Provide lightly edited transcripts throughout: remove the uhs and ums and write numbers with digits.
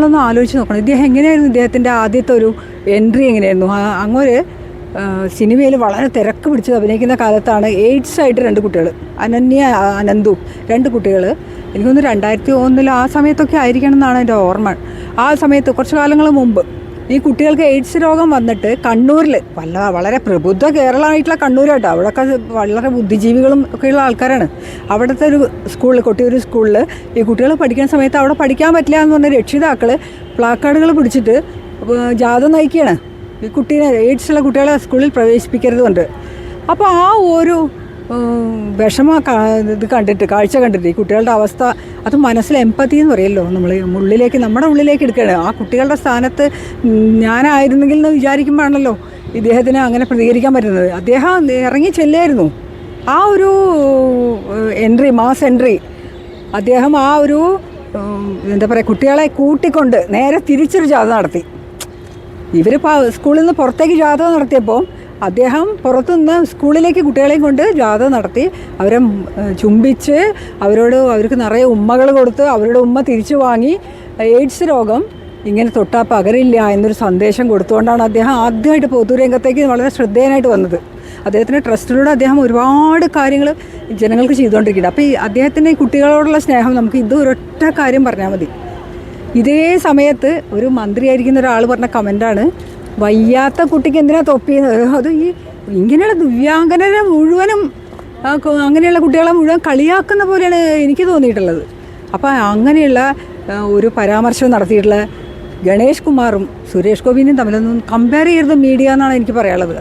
നമ്മളൊന്ന് ആലോചിച്ച് നോക്കണം, ഇദ്ദേഹം എങ്ങനെയായിരുന്നു, ഇദ്ദേഹത്തിൻ്റെ ആദ്യത്തെ ഒരു എൻട്രി എങ്ങനെയായിരുന്നു. അങ്ങൊരു സിനിമയിൽ വളരെ തിരക്ക് പിടിച്ച് അഭിനയിക്കുന്ന കാലത്താണ് എയ്ഡ്സ് ആയിട്ട് 2 കുട്ടികൾ, അനന്യ അനന്തു 2 കുട്ടികൾ, എനിക്കൊന്ന് 2001 ആ സമയത്തൊക്കെ ആയിരിക്കണം എന്നാണ് എൻ്റെ ഓർമ്മ. ആ സമയത്ത് കുറച്ച് കാലങ്ങൾ മുമ്പ് ഈ കുട്ടികൾക്ക് എയ്ഡ്സ് രോഗം വന്നിട്ട് കണ്ണൂരിൽ വളരെ പ്രബുദ്ധ കേരളമായിട്ടുള്ള കണ്ണൂരാട്ടോ, അവിടെയൊക്കെ വളരെ ബുദ്ധിജീവികളും ഒക്കെയുള്ള ആൾക്കാരാണ്. അവിടുത്തെ ഒരു സ്കൂളിൽ, കൊട്ടിയൂർ സ്കൂളിൽ ഈ കുട്ടികൾ പഠിക്കുന്ന സമയത്ത് അവിടെ പഠിക്കാൻ പറ്റില്ല എന്ന് പറഞ്ഞ രക്ഷിതാക്കൾ പ്ലാക്കാർഡുകൾ പിടിച്ചിട്ട് ജാഥ നയിക്കുകയാണ്. ഈ കുട്ടീനെ, എയ്ഡ്സുള്ള കുട്ടികളെ സ്കൂളിൽ പ്രവേശിപ്പിക്കരുതുണ്ട്. അപ്പോൾ ആ ഒരു വിഷമ ഇത് കണ്ടിട്ട്, കാഴ്ച കണ്ടിട്ട് ഈ കുട്ടികളുടെ അവസ്ഥ, അത് മനസ്സിൽ എമ്പതി എന്ന് പറയുമല്ലോ, നമ്മൾ നമ്മുടെ ഉള്ളിലേക്ക് എടുക്കുകയാണ്. ആ കുട്ടികളുടെ സ്ഥാനത്ത് ഞാനായിരുന്നെങ്കിൽ എന്ന് വിചാരിക്കുമ്പോഴാണല്ലോ ഇദ്ദേഹത്തിന് അങ്ങനെ പ്രതികരിക്കാൻ പറ്റുന്നത്. അദ്ദേഹം ഇറങ്ങി ചെല്ലായിരുന്നു. ആ ഒരു മാസ് എൻട്രി അദ്ദേഹം ആ ഒരു എന്താ പറയുക, കുട്ടികളെ കൂട്ടിക്കൊണ്ട് നേരെ തിരിച്ചൊരു ജാഥ നടത്തി. ഇവരിപ്പോൾ സ്കൂളിൽ നിന്ന് പുറത്തേക്ക് ജാഥ നടത്തിയപ്പോൾ അദ്ദേഹം പുറത്തുനിന്ന് സ്കൂളിലേക്ക് കുട്ടികളെയും കൊണ്ട് ജാഥ നടത്തി, അവരെ ചുംബിച്ച് അവർക്ക് നിറയെ ഉമ്മകൾ കൊടുത്ത് അവരുടെ ഉമ്മ തിരിച്ചു വാങ്ങി എയ്ഡ്സ് രോഗം ഇങ്ങനെ തൊട്ടാൽ പകരില്ല എന്നൊരു സന്ദേശം കൊടുത്തുകൊണ്ടാണ് അദ്ദേഹം ആദ്യമായിട്ട് പൊതുരംഗത്തേക്ക് വളരെ ശ്രദ്ധേയനായിട്ട് വന്നത്. അദ്ദേഹത്തിൻ്റെ ട്രസ്റ്റിലൂടെ അദ്ദേഹം ഒരുപാട് കാര്യങ്ങൾ ജനങ്ങൾക്ക് ചെയ്തുകൊണ്ടിരിക്കുന്നുണ്ട്. അപ്പോൾ ഈ അദ്ദേഹത്തിൻ്റെ കുട്ടികളോടുള്ള സ്നേഹം, നമുക്ക് ഇത് ഒരൊറ്റ കാര്യം പറഞ്ഞാൽ മതി. ഇതേ സമയത്ത് ഒരു മന്ത്രിയായിരിക്കുന്ന ഒരാൾ പറഞ്ഞ കമൻ്റാണ്, വയ്യാത്ത കുട്ടിക്ക് എന്തിനാ തൊപ്പിയെന്ന്. അത് ഈ ഇങ്ങനെയുള്ള ദിവ്യാംഗനരെ മുഴുവനും, അങ്ങനെയുള്ള കുട്ടികളെ മുഴുവൻ കളിയാക്കുന്ന പോലെയാണ് എനിക്ക് തോന്നിയിട്ടുള്ളത്. അപ്പോൾ അങ്ങനെയുള്ള ഒരു പരാമർശം നടത്തിയിട്ടുള്ള ഗണേഷ് കുമാറും സുരേഷ് ഗോപിയും തമ്മിലൊന്നും കമ്പയർ ചെയ്യരുത് മീഡിയ എന്നാണ് എനിക്ക് പറയാനുള്ളത്.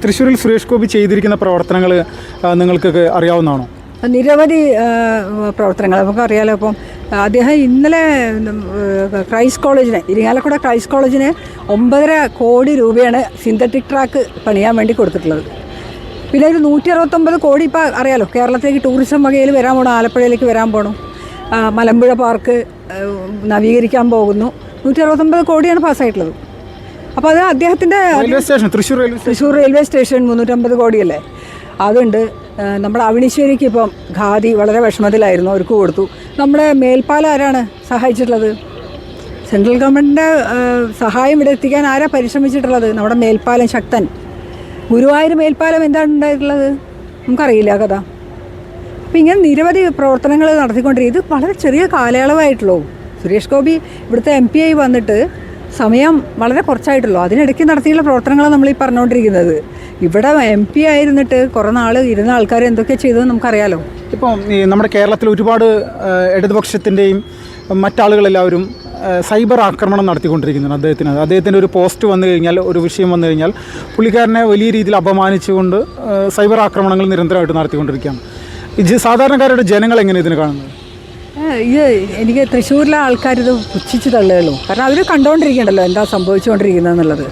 തൃശ്ശൂരിൽ സുരേഷ് ഗോപി ചെയ്തിരിക്കുന്ന പ്രവർത്തനങ്ങൾ നിങ്ങൾക്കൊക്കെ അറിയാവുന്നതാണോ? നിരവധി പ്രവർത്തനങ്ങൾ നമുക്കറിയാലോ. അപ്പം അദ്ദേഹം ഇന്നലെ ക്രൈസ്റ്റ് കോളേജിന്, ഇരിങ്ങാലക്കുട ക്രൈസ്റ്റ് കോളേജിന് 9.5 കോടി രൂപയാണ് സിന്തറ്റിക് ട്രാക്ക് പണിയാൻ വേണ്ടി കൊടുത്തിട്ടുള്ളത്. പിന്നെ ഒരു 169 കോടി ഇപ്പോൾ അറിയാലോ കേരളത്തിലേക്ക് ടൂറിസം വകയിൽ വരാൻ പോകണം, ആലപ്പുഴയിലേക്ക് വരാൻ പോകണം, മലമ്പുഴ പാർക്ക് നവീകരിക്കാൻ പോകുന്നു. 169 കോടിയാണ് പാസ്സായിട്ടുള്ളത്. അപ്പോൾ അത് അദ്ദേഹത്തിൻ്റെ തൃശ്ശൂർ റെയിൽവേ സ്റ്റേഷൻ 350 കോടിയല്ലേ, അതുണ്ട്. നമ്മുടെ അവിണിശ്ശേരിക്ക് ഇപ്പം ഖാദി വളരെ വിഷമത്തിലായിരുന്നു, അവർക്ക് കൊടുത്തു. നമ്മുടെ മേൽപ്പാലം ആരാണ് സഹായിച്ചിട്ടുള്ളത്? സെൻട്രൽ ഗവൺമെൻറ്റിൻ്റെ സഹായം ഇവിടെ എത്തിക്കാൻ ആരാ പരിശ്രമിച്ചിട്ടുള്ളത്? നമ്മുടെ മേൽപ്പാലം ശക്തൻ. ഗുരുവായൂർ മേൽപ്പാലം എന്താണ് ഉണ്ടായിട്ടുള്ളത്? നമുക്കറിയില്ല കഥ. അപ്പം ഇങ്ങനെ നിരവധി പ്രവർത്തനങ്ങൾ നടത്തിക്കൊണ്ടിരിക്കും. ഇത് വളരെ ചെറിയ കാലയളവായിട്ടുള്ളൂ. സുരേഷ് ഗോപി ഇവിടുത്തെ MP ആയി വന്നിട്ട് സമയം വളരെ കുറച്ചായിട്ടുള്ളൂ. അതിനിടയ്ക്ക് നടത്തിയുള്ള പ്രവർത്തനങ്ങളാണ് നമ്മളീ പറഞ്ഞുകൊണ്ടിരിക്കുന്നത്. ഇവിടെ MP ആയിരുന്നിട്ട് കുറേ നാൾ ഇരുന്ന ആൾക്കാർ എന്തൊക്കെ ചെയ്തതെന്ന് നമുക്കറിയാലോ. ഇപ്പോൾ നമ്മുടെ കേരളത്തിൽ ഒരുപാട് ഇടതുപക്ഷത്തിൻ്റെയും മറ്റാളുകളെല്ലാവരും സൈബർ ആക്രമണം നടത്തിക്കൊണ്ടിരിക്കുന്നുണ്ട് അദ്ദേഹത്തിൻ്റെ ഒരു പോസ്റ്റ് വന്നു കഴിഞ്ഞാൽ, ഒരു വിഷയം വന്നു കഴിഞ്ഞാൽ പുള്ളിക്കാരനെ വലിയ രീതിയിൽ അപമാനിച്ചുകൊണ്ട് സൈബർ ആക്രമണങ്ങൾ നിരന്തരമായിട്ട് നടത്തിക്കൊണ്ടിരിക്കുകയാണ്. സാധാരണക്കാരുടെ ജനങ്ങൾ എങ്ങനെ ഇതിനെ കാണുന്നത്? ഇത് എനിക്ക് തൃശ്ശൂരിലെ ആൾക്കാരിത് പുച്ഛിച്ച് തള്ളുകയുള്ളൂ. കാരണം അവർ കണ്ടുകൊണ്ടിരിക്കണ്ടല്ലോ എന്താ സംഭവിച്ചുകൊണ്ടിരിക്കുന്നതെന്നുള്ളത്.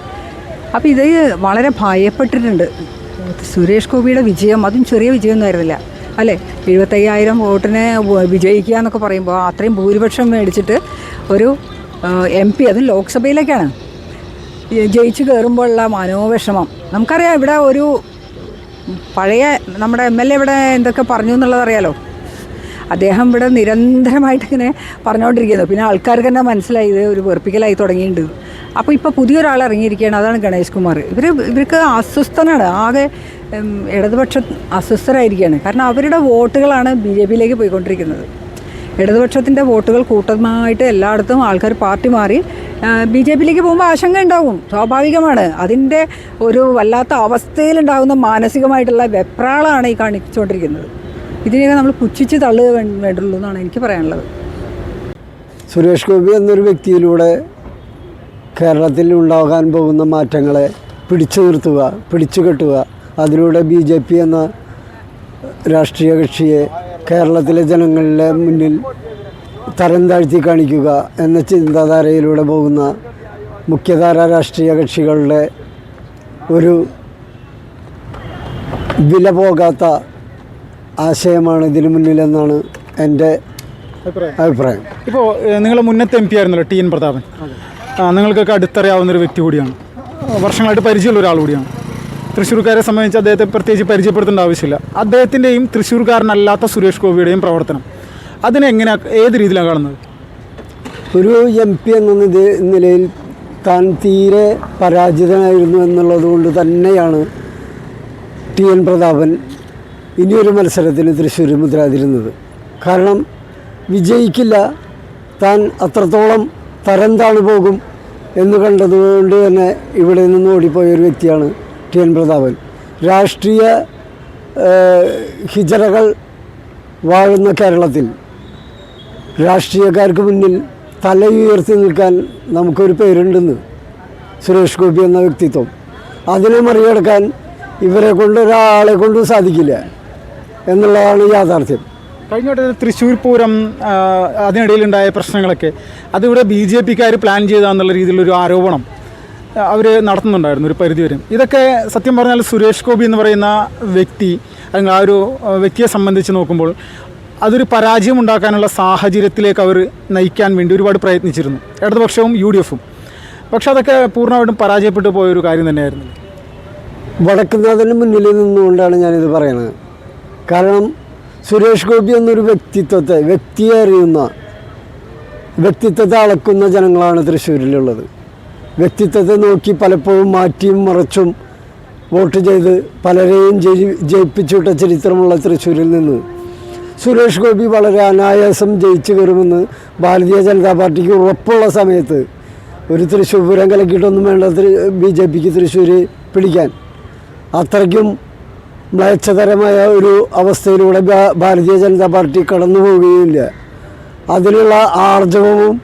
അപ്പോൾ ഇത് വളരെ ഭയപ്പെട്ടിട്ടുണ്ട്. സുരേഷ് ഗോപിയുടെ വിജയം, അതും ചെറിയ വിജയമൊന്നും ആയിരുന്നില്ല അല്ലേ. 75,000 വോട്ടിനെ വിജയിക്കുക എന്നൊക്കെ പറയുമ്പോൾ അത്രയും ഭൂരിപക്ഷം മേടിച്ചിട്ട് ഒരു MP, അതും ലോക്സഭയിലേക്കാണ്, ജയിച്ച് കയറുമ്പോഴുള്ള മനോവിഷമം നമുക്കറിയാം. ഇവിടെ ഒരു പഴയ നമ്മുടെ MLA ഇവിടെ എന്തൊക്കെ പറഞ്ഞു എന്നുള്ളതറിയാലോ. അദ്ദേഹം ഇവിടെ നിരന്തരമായിട്ട് ഇങ്ങനെ പറഞ്ഞുകൊണ്ടിരിക്കുന്നു. പിന്നെ ആൾക്കാർക്ക് തന്നെ മനസ്സിലായി ഇത് ഒരു വെറുപ്പിക്കലായി തുടങ്ങിയിട്ടുണ്ട്. അപ്പോൾ ഇപ്പോൾ പുതിയൊരാൾ ഇറങ്ങിയിരിക്കുകയാണ്, അതാണ് ഗണേഷ് കുമാർ. ഇവർക്ക് അസ്വസ്ഥനാണ്, ആകെ ഇടതുപക്ഷം അസ്വസ്ഥരായിരിക്കുകയാണ്. കാരണം അവരുടെ വോട്ടുകളാണ് BJPയിലേക്ക് പോയിക്കൊണ്ടിരിക്കുന്നത്. ഇടതുപക്ഷത്തിൻ്റെ വോട്ടുകൾ കൂട്ടമായിട്ട് എല്ലായിടത്തും ആൾക്കാർ പാർട്ടി മാറി BJPയിലേക്ക് പോകുമ്പോൾ ആശങ്ക ഉണ്ടാവും, സ്വാഭാവികമാണ്. അതിൻ്റെ ഒരു വല്ലാത്ത അവസ്ഥയിലുണ്ടാകുന്ന മാനസികമായിട്ടുള്ള വെപ്രാളമാണ് ഈ കാണിച്ചുകൊണ്ടിരിക്കുന്നത്. ഇതിനെയൊക്കെ നമ്മൾ പുച്ഛിച്ച് തള്ളുക വേണ്ടുള്ളൂ എന്നാണ് എനിക്ക് പറയാനുള്ളത്. സുരേഷ് ഗോപി എന്നൊരു വ്യക്തിയിലൂടെ കേരളത്തിൽ ഉണ്ടാകാൻ പോകുന്ന മാറ്റങ്ങളെ പിടിച്ചു നിർത്തുക, പിടിച്ചു കെട്ടുക, അതിലൂടെ BJP എന്ന രാഷ്ട്രീയ കക്ഷിയെ കേരളത്തിലെ ജനങ്ങളുടെ മുന്നിൽ തരം താഴ്ത്തി കാണിക്കുക എന്ന ചിന്താധാരയിലൂടെ പോകുന്ന മുഖ്യധാര രാഷ്ട്രീയ കക്ഷികളുടെ ഒരു വില പോകാത്ത ആശയമാണ് ഇതിനു മുന്നിലെന്നാണ് എൻ്റെ അഭിപ്രായം. ഇപ്പോൾ നിങ്ങൾ മുന്നത്തെ MP ആയിരുന്നല്ലോ TN പ്രതാപൻ, നിങ്ങൾക്കൊക്കെ അടുത്തറിയാവുന്നൊരു വ്യക്തി കൂടിയാണ്, വർഷങ്ങളായിട്ട് പരിചയമുള്ള ഒരാൾ കൂടിയാണ്. തൃശ്ശൂർക്കാരെ സംബന്ധിച്ച് അദ്ദേഹത്തെ പ്രത്യേകിച്ച് പരിചയപ്പെടുത്തേണ്ട ആവശ്യമില്ല. അദ്ദേഹത്തിൻ്റെയും തൃശ്ശൂർക്കാരനല്ലാത്ത സുരേഷ് ഗോപിയുടെയും പ്രവർത്തനം അതിനെങ്ങനെ, ഏത് രീതിയിലാണ് കാണുന്നത്? ഒരു MP എന്ന നിലയിൽ താൻ തീരെ പരാജിതനായിരുന്നു എന്നുള്ളത് കൊണ്ട് തന്നെയാണ് TN പ്രതാപൻ ഇനിയൊരു മത്സരത്തിന് തൃശ്ശൂർ മുദ്രാതിരുന്നത്. കാരണം വിജയിക്കില്ല, താൻ അത്രത്തോളം തരം താണു പോകും എന്ന് കണ്ടതുകൊണ്ട് തന്നെ ഇവിടെ നിന്ന് ഓടിപ്പോയ ഒരു വ്യക്തിയാണ് TN പ്രതാപൻ. രാഷ്ട്രീയ ഹിജറകൾ വാഴുന്ന കേരളത്തിൽ രാഷ്ട്രീയക്കാർക്ക് മുന്നിൽ തലയുയർത്തി നിൽക്കാൻ നമുക്കൊരു പേരുണ്ടെന്ന്, സുരേഷ് ഗോപി എന്ന വ്യക്തിത്വം. അതിനെ മറികടക്കാൻ ഇവരെ കൊണ്ട് ഒരാളെ കൊണ്ടും സാധിക്കില്ല എന്നുള്ളതാണ് യാഥാർത്ഥ്യം. കഴിഞ്ഞ തൃശ്ശൂർ പൂരം അതിനിടയിലുണ്ടായ പ്രശ്നങ്ങളൊക്കെ അതിവിടെ BJPക്കാർ പ്ലാൻ ചെയ്താന്നുള്ള രീതിയിലൊരു ആരോപണം അവർ നടത്തുന്നുണ്ടായിരുന്നു ഒരു പരിധിവരെ. ഇതൊക്കെ സത്യം പറഞ്ഞാൽ സുരേഷ് ഗോപി എന്ന് പറയുന്ന വ്യക്തി അല്ലെങ്കിൽ ആ ഒരു വ്യക്തിയെ സംബന്ധിച്ച് നോക്കുമ്പോൾ അതൊരു പരാജയം ഉണ്ടാക്കാനുള്ള സാഹചര്യത്തിലേക്ക് അവർ നയിക്കാൻ വേണ്ടി ഒരുപാട് പ്രയത്നിച്ചിരുന്നു, ഇടതുപക്ഷവും UDF-ഉം. പക്ഷെ അതൊക്കെ പൂർണ്ണമായിട്ടും പരാജയപ്പെട്ടു പോയൊരു കാര്യം തന്നെയായിരുന്നു. വടക്കുന്നാഥന് മുന്നിൽ നിന്നുകൊണ്ടാണ് ഞാനിത് പറയുന്നത്. കാരണം സുരേഷ് ഗോപി എന്നൊരു വ്യക്തിയെ അറിയുന്ന, വ്യക്തിത്വത്തെ അളക്കുന്ന ജനങ്ങളാണ് തൃശ്ശൂരിലുള്ളത്. വ്യക്തിത്വത്തെ നോക്കി പലപ്പോഴും മാറ്റിയും മറച്ചും വോട്ട് ചെയ്ത് പലരെയും ജയിപ്പിച്ചുവിട്ട ചരിത്രമുള്ള തൃശ്ശൂരിൽ നിന്ന് സുരേഷ് ഗോപി വളരെ അനായാസം ജയിച്ചു കയറുമെന്ന് ഭാരതീയ ജനതാ പാർട്ടിക്ക് ഉറപ്പുള്ള സമയത്ത് ഒരു തൃശ്ശൂർ പൂരം കലക്കിയിട്ടൊന്നും വേണ്ട BJPക്ക് തൃശ്ശൂർ പിടിക്കാൻ. അത്രയ്ക്കും മ്ലേച്ഛതരമായ ഒരു അവസ്ഥയിലൂടെ ഭാരതീയ ജനതാ പാർട്ടി കടന്നു പോവുകയില്ല. അതിനുള്ള ആർജവവും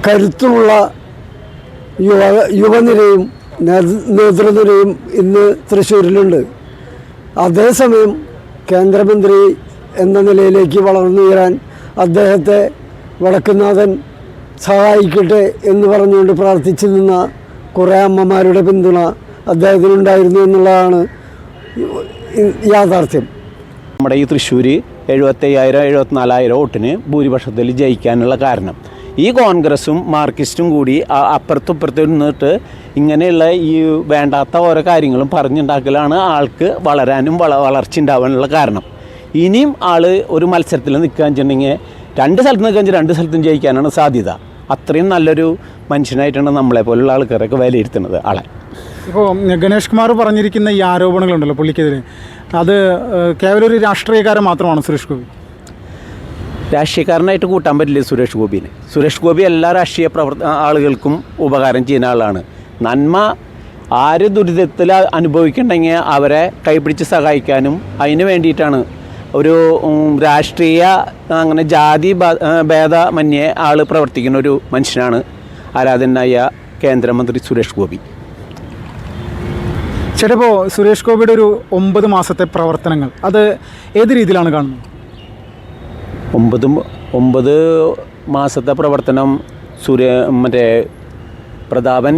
കരുത്തുമുള്ള യുവനിരയും നേതൃനിരയും ഇന്ന് തൃശ്ശൂരിലുണ്ട്. അതേസമയം കേന്ദ്രമന്ത്രി എന്ന നിലയിലേക്ക് വളർന്നുയരാൻ അദ്ദേഹത്തെ വടക്കുന്നാഥൻ സഹായിക്കട്ടെ എന്ന് പറഞ്ഞുകൊണ്ട് പ്രാർത്ഥിച്ചു നിന്ന കുറേ അമ്മമാരുടെ പിന്തുണ അദ്ദേഹത്തിനുണ്ടായിരുന്നു എന്നുള്ളതാണ് യാഥാർത്ഥ്യം. നമ്മുടെ ഈ തൃശ്ശൂർ 75,000-74,000 വോട്ടിന് ഭൂരിപക്ഷത്തിൽ ജയിക്കാനുള്ള കാരണം ഈ കോൺഗ്രസും മാർക്സിസ്റ്റും കൂടി അപ്പുറത്തും ഇപ്പുറത്തും നിന്നിട്ട് ഇങ്ങനെയുള്ള ഈ വേണ്ടാത്ത ഓരോ കാര്യങ്ങളും പറഞ്ഞുണ്ടാക്കലാണ് ആൾക്ക് വളരാനും വളർച്ച ഉണ്ടാവാനുള്ള കാരണം. ഇനിയും ആൾ ഒരു മത്സരത്തിൽ നിൽക്കുകയെന്ന് വെച്ചിട്ടുണ്ടെങ്കിൽ 2 സ്ഥലത്ത് നിൽക്കുക 2 സ്ഥലത്തും ജയിക്കാനാണ് സാധ്യത. അത്രയും നല്ലൊരു മനുഷ്യനായിട്ടാണ് നമ്മളെപ്പോലുള്ള ആൾക്കാരൊക്കെ വിലയിരുത്തുന്നത് ആളെ. ഇപ്പോൾ ഗണേഷ് കുമാർ പറഞ്ഞിരിക്കുന്ന ഈ ആരോപണങ്ങളുണ്ടല്ലോ പുള്ളിക്കെതിരെ, അത് കേവലം ഒരു രാഷ്ട്രീയക്കാരൻ മാത്രമാണ് സുരേഷ് ഗോപി? രാഷ്ട്രീയക്കാരനായിട്ട് കൂട്ടാൻ പറ്റില്ല സുരേഷ് ഗോപിനെ. സുരേഷ് ഗോപി എല്ലാ രാഷ്ട്രീയ ആളുകൾക്കും ഉപകാരം ചെയ്യുന്ന ആളാണ്. നന്മ ആര് ദുരിതത്തിൽ അനുഭവിക്കുന്നുണ്ടെങ്കിൽ അവരെ കൈപിടിച്ച് സഹായിക്കാനും അതിന് വേണ്ടിയിട്ടാണ് ഒരു രാഷ്ട്രീയ അങ്ങനെ ജാതി ഭേദമന്യേ ആൾ പ്രവർത്തിക്കുന്ന ഒരു മനുഷ്യനാണ് ആരാധനായ കേന്ദ്രമന്ത്രി സുരേഷ് ഗോപി. ചേട്ടപ്പോൾ സുരേഷ് ഗോപിയുടെ ഒരു 9 മാസത്തെ പ്രവർത്തനങ്ങൾ അത് ഏത് രീതിയിലാണ് കാണുന്നത്? 9 മാസത്തെ പ്രവർത്തനം മറ്റേ പ്രതാപൻ